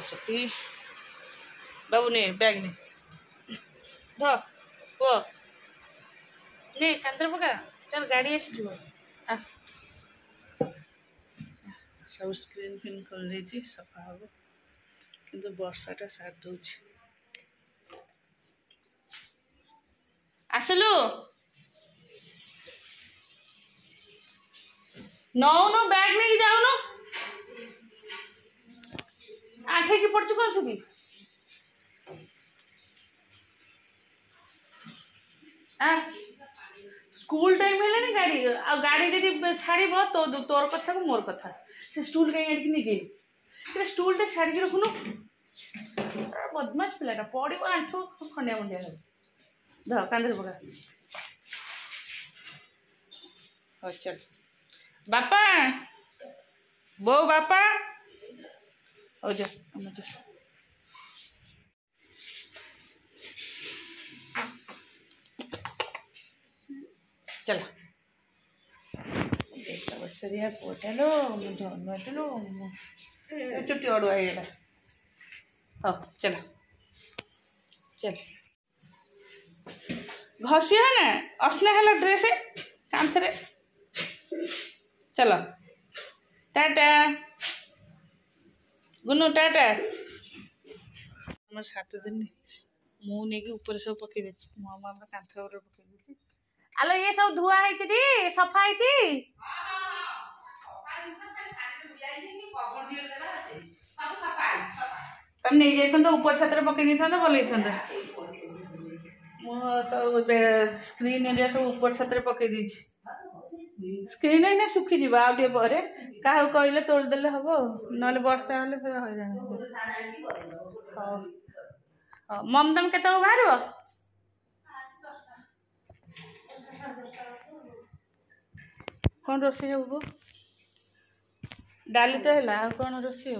सफासफी बाबू ने बैग ने ध पुओ ने कांतर पका चल गाड़ी आसी आ सब स्क्रीन फिन खोल देछि सफा हो किंतु वर्षाटा साथ दउछि आसलु नौनु बैग नहीं जाऊनु आठे की पड़ चुका सुबी स्कूल टाइम है ना गाड़ी आ गाड़ी जब छाड़ तो तोर कथा को मोर कथा से स्टूल कहीं आड़क नहीं गई स्टूल टा छाड़ी रखुनु बदमाश पिलाटा पड़ो आंठू खंडिया मुंडिया ध कांदर पका हो चल बापा बो बापा हो जा चला बसरिया पोटलो धनटलो चुट्टी अड़ुआ है हाँ चल चल घसी है ना असना है ड्रेस कांथरे चलो टाटा गुनु टाटा हमारे 7 दिन मुझे ऊपर सब पकई दे मामा कांथ पकई दी आलो ये सब धुआ है सफा है तुम नहीं जाइए ऊपर छत पकई था भल स्क्रीन एरिया सब ऊपर छत पकई दी स्क्रीन है सुखी जी आगे पर क्या कहले तोड़देले हम ना वर्षा हेल्ले फिर हईराण हाँ हाँ मम तुम के बाहर कौन रोषे हे डाली तो है आ कौन रोषे हे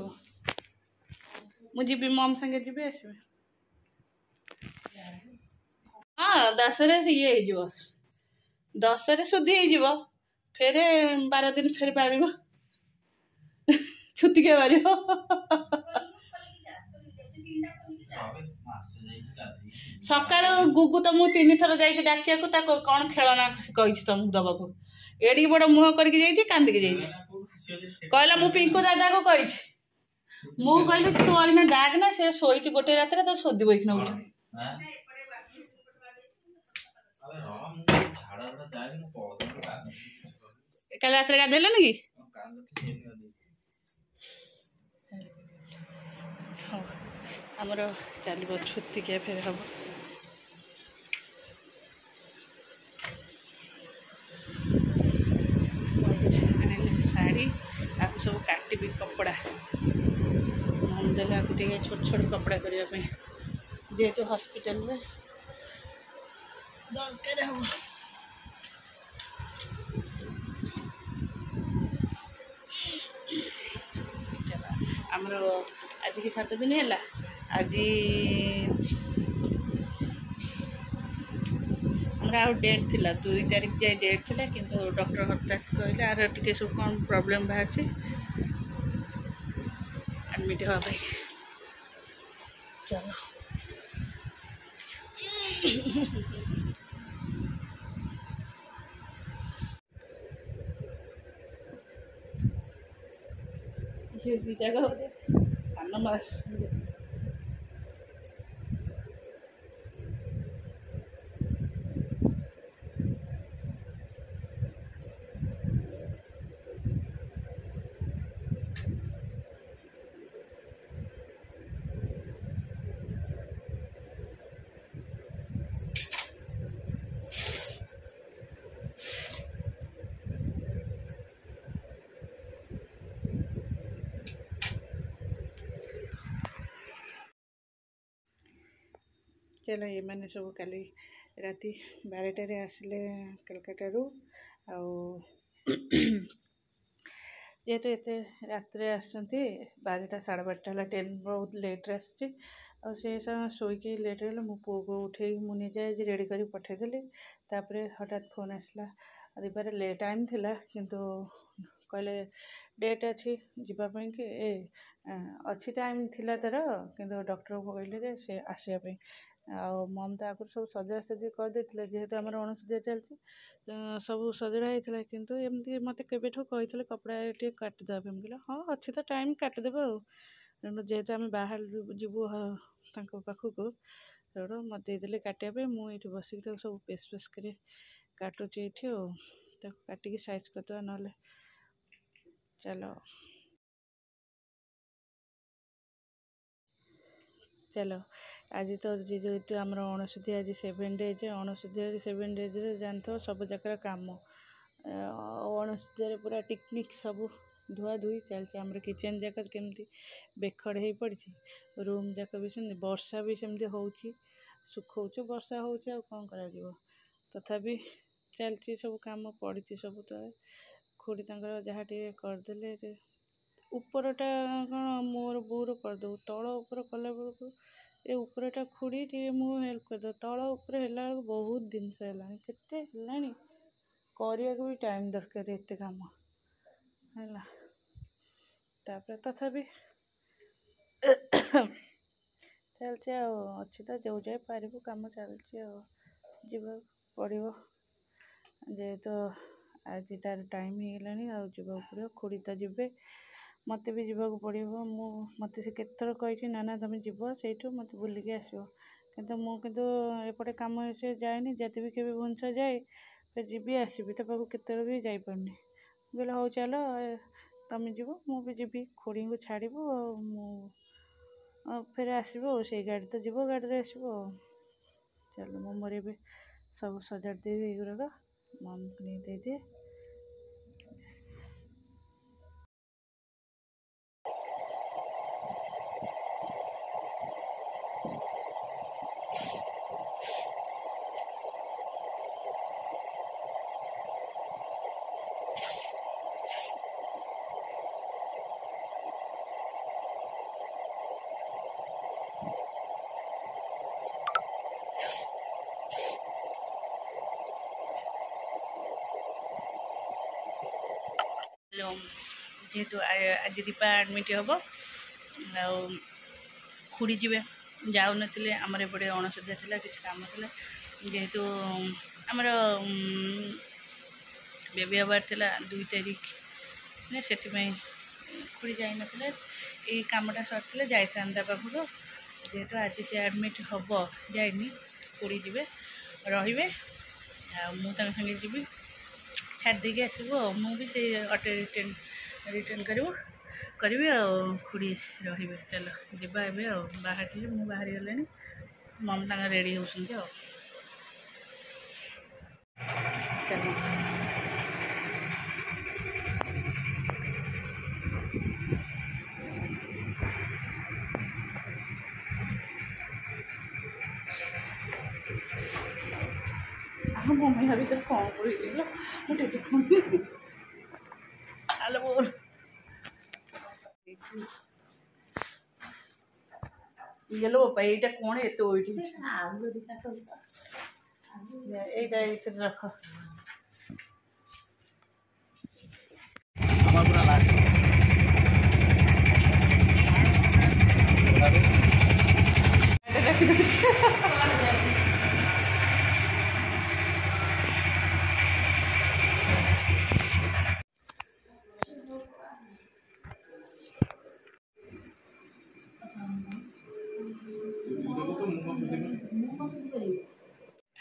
मुझे मम संगे जी आस हाँ 10 ये हो 10 सुधी हो फिर 12 दिन फिर पार छुतिके पार सका गुगु तो मुझे 3 थर जाइए डाकिया कौन खेलना कही तुमको दबा को एड़ी बड़ मुह करके कांदिक कहला मु पिंकू दादा को कही मु कहली तू अना डाक ना से शोची गोटे रात तो सोदी बैठना उठ कल रात गाधेल कि आमर चलो छुतिकिया फिर हम शाढ़ी आपको सब काटि कपड़ा मन देले आपको छोट छोट कपड़ा करने जेहेतु हॉस्पिटल में दरकार हम आमर आज की 7 दिन है आज आउ डेट थिला 2 तारीख जाए डेट थिला किंतु डॉक्टर हठात कहले आर टिके सब कौन प्रॉब्लम बाहर एडमिट हवा पाई चलो ये जगह सान मास चलो ये मैंने सब काली राति 12टारे आसिले कलकातारू जेहेतु एते रात्रे आसछंती 12टा 12:30 है ट्रेन बहुत लेट्रे आसी शोईकी लेट है मो पुओ को उठे मुझे जाए रेडी कर पठेदेली हठात फोन आसला दिबार ले टाइम थिला किंतु कहले डेट अच्छी जीवाई कि अच्छी टाइम थिला तार किंतु डॉक्टर को कहले जे से आसवाई मम तो आगुरी सब सजासजी करदे जेहेतु आम अणसुधिया चलती सब सजड़ा होता किंतु एमती मत केवेठू कही कपड़ा टे काटिदेवा कहले हाँ अच्छी तो टाइम काटिदेव जेहेतु आम बाहर जीवु पाखक सेटू मत देदेले काटापी मुझे बसिक सब पेस पेस कर काटुची ये काटिकी साइज करदे ना चलो चलो आज तो जेहेतु आम अणसुधिया आज 7 डेज अणसुधिया 7 डेज जानते सब जगह कम अणसुधिया पूरा टिकनिक सब धुआ धुई चलती आम किचेन जाक केमती बेखड़ हो पड़ी रूम जाक भी सेमती वर्षा भी सेमती हो सुखौच वर्षा हो कौन कर तथापि चलती सब कम पड़ी सब तो खुड़ी जहाँ करदे उपरटा कौन मोर बोर करदे तल उपर कला बेलू ये उपरटा खुड़ी टे मु हेल्प करदे तल उपर है बहुत जिनस है करने भी टाइम दरकार एत कम है तापर तथापि चलचे अच्छी तो जो जाए पार कम चलचे जीवा पड़ो जेहेतु आज तार टाइम हो गला खुड़ी तो जीवे मत भी जीवाक पड़ो मत से केतर कही ना तुम जीव से मत बुलिकी आसो किंतु एपटे कम से जाए जति भी के भुवनेश्वर जाए फिर जी आसबि तो पाक केतर भी जापारनी बोले हो चल तुम जीव मुझे जीवी खुड़ी को छाड़ फिर आसो से गाड़ी तो जीव गाड़ी आसो चलो मो मोर भी सब सजाड़ देवी युराक मम को नहीं दे दिए जेहेतु आज दीपा एडमिट हम खुड़ी जी जाऊन आमर एपटे अणसुधिया थी कि कम थी जेहेतु आमर बेबी हबार थी 2 तारिख से खुड़ी जाई नथिले ए कामटा सरथिले जाइथांता पाखक जेहेतु आज से एडमिट हम जाइनी खुड़ी जी रे मु संगे जी छाड़ देके आसबू मुझे से अटो रिटर्न करी खुड़ी रे चलो जीवा ए बाहर थी मुझे बाहरी गले मम तक रेडी होती चलो मम्मी भाभी तो कौन कर मुझे फोन आलो बोल येलो पापा ये कौन है तो ये रख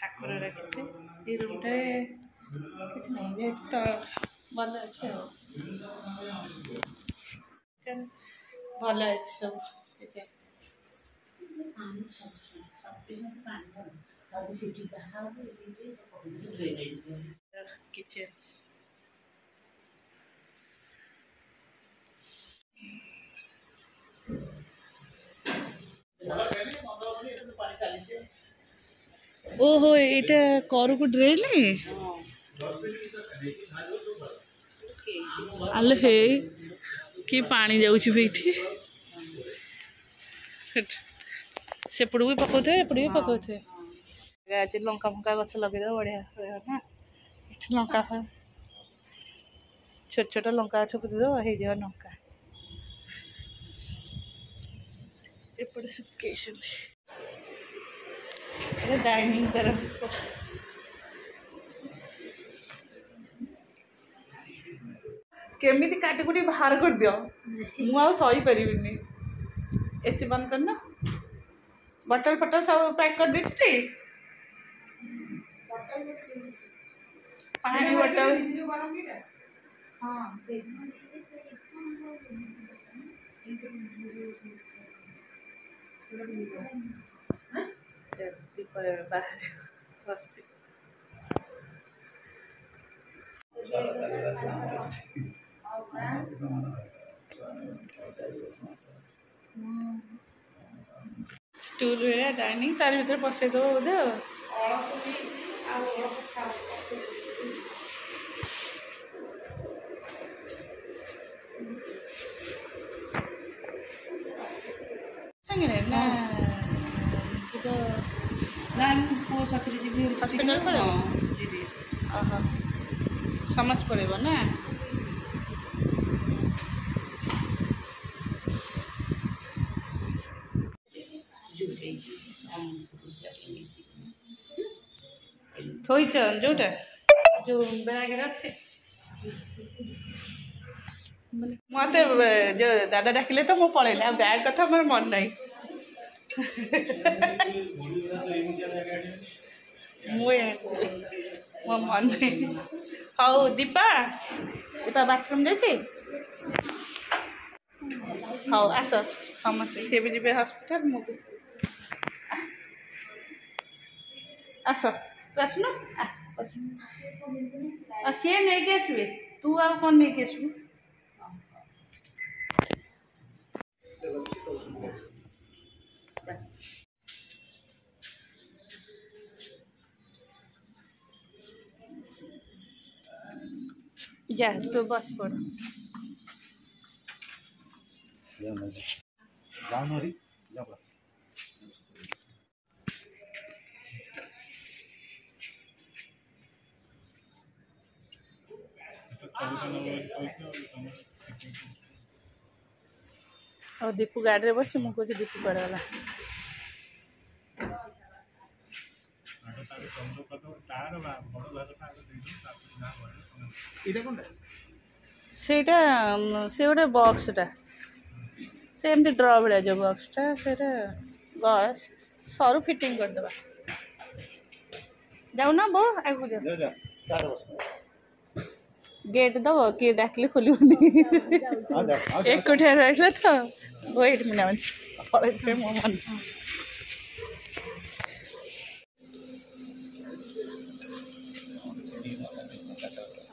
ठाकुर रखी ये रूमटे किसी नहीं जेहेतु तो भल अच्छे भल अच्छे सब किचन ओहो ये कर को ड्रेन आलो हे कि पानी जाऊँगी बेठी सेपड़ भी पकाते एपट भी पकाते आज लंका फंका गछ लगे बढ़िया ना लंका छोट छोट लंका गछ पुतिदेव हो लंका एपटे सुखी डाइनिंग तरफ केमी काटिकुटी बाहर कर दियो मुझे सही पारि एसी बंद करना बटल फटल सब पैक कर दी पानी बटल स्टूल डाइनिंग तार भर बसईद बोधे समझ पड़ेगा ना थोइच जोटा जो बैग रखे मत जो दादा डाकिले तो मुझे पलैली आ बैग कथा मोर मन नहीं मो मन नहीं हाँ दीपा दीपा बाथरूम जाइए हाँ आस समस्त सी भी जी हस्पिटाल मुझे आस तू आसुन सी नहीं आसबे तू आ कौन नहीं आसबू जा तू बस पड़ और दीपू गाड़ी बस मुझे दीपू कड़े गला सेटा से गोटे बक्सटा से एमती ड्र भाया जो बक्सटा से सरू फिटिंग करदे जाऊ ना बो आगू जा गेट दब किए डाकिले खोलनी एकुटिया रहा तो वेट मिनट मो मन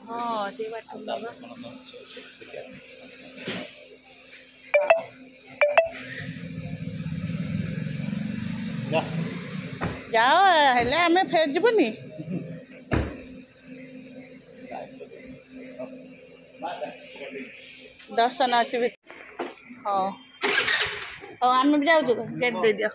हाँ से बात जाओ हेले आमे फेर जीवनी दर्शन अच्छे हाँ हाँ आम भी जाऊ गेट दे दियो।